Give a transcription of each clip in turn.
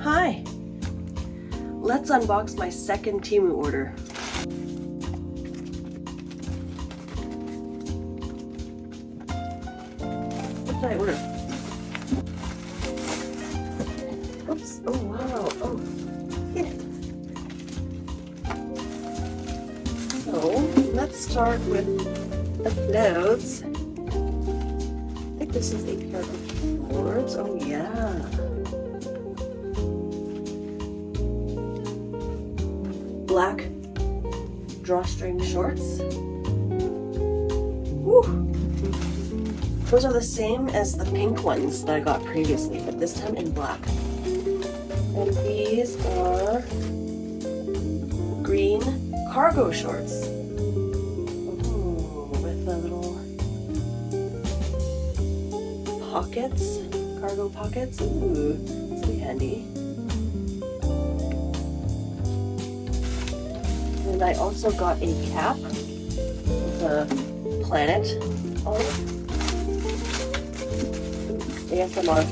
Hi! Let's unbox my second Temu order. What did I order? Oops, oh wow, oh, yeah. So, let's start with the clothes. I think this is a pair of shorts, oh yeah. Black drawstring shorts. Woo. Those are the same as the pink ones that I got previously, but this time in black. And these are green cargo shorts. Ooh, with the little pockets, cargo pockets. Ooh, this will be handy. And I also got a cap with a planet on it. ASMR.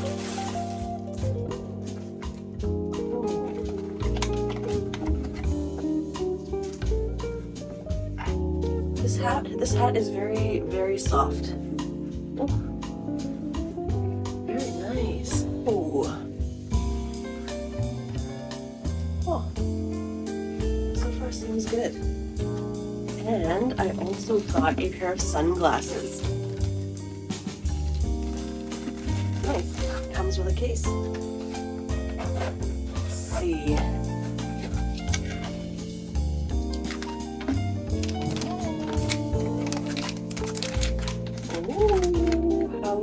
This hat is very, very soft. Oh. Very nice. Oh. Oh. So far seems good. And I also got a pair of sunglasses. Nice. Comes with a case. Let's see. Ooh, how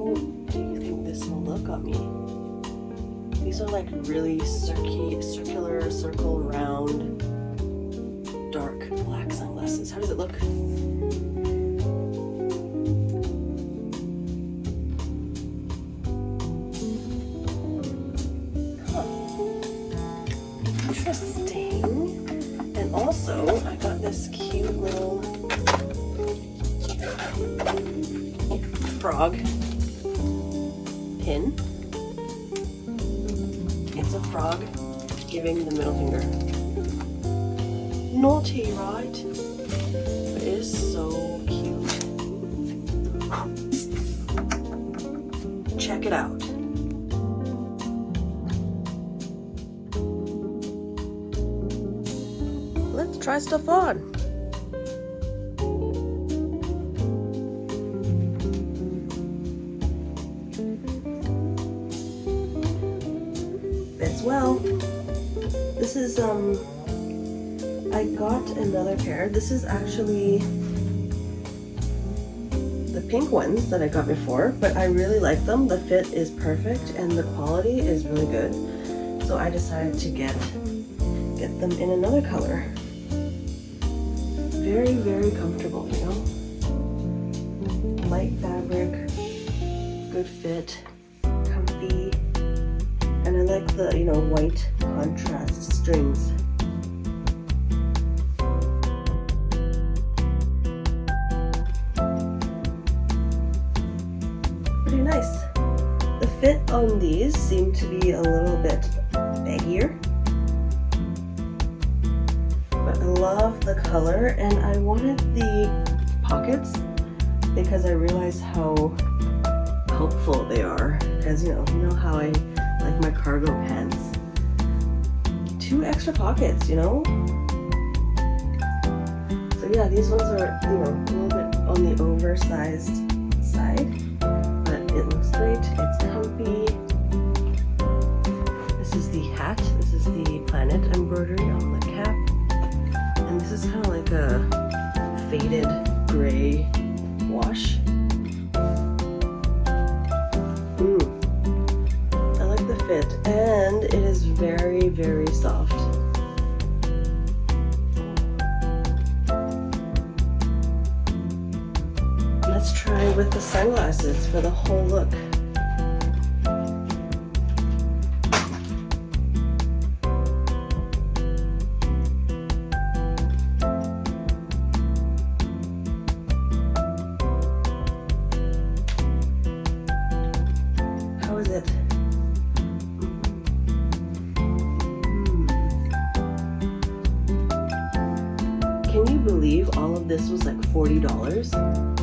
do you think this will look on me? These are like really circular, circle round, dark black sunglasses. How does it look? Interesting. And also, I got this cute little frog pin. It's a frog giving the middle finger. Naughty, right? But it is so cute. Check it out. Let's try stuff on. Fits well. This is I got another pair. This is actually the pink ones that I got before, but I really like them. The fit is perfect and the quality is really good. So I decided to get them in another color. Very, very comfortable, you know? Light fabric, good fit, comfy, and I like the, you know, white contrast strings. Pretty nice. The fit on these seem to be a little bit baggier. But I love the color, and I wanted the pockets because I realized how helpful they are. Because you know how I like my cargo pants. 2 extra pockets, you know. So yeah, these ones are, you know, a little bit on the oversized side, but it looks great. It's comfy. This is the hat. This is the planet embroidery on the cap. And this is kind of like a faded gray wash. I like the fit, and it is very, very soft. Let's try with the sunglasses for the whole look. How is it? believe all of this was like $40?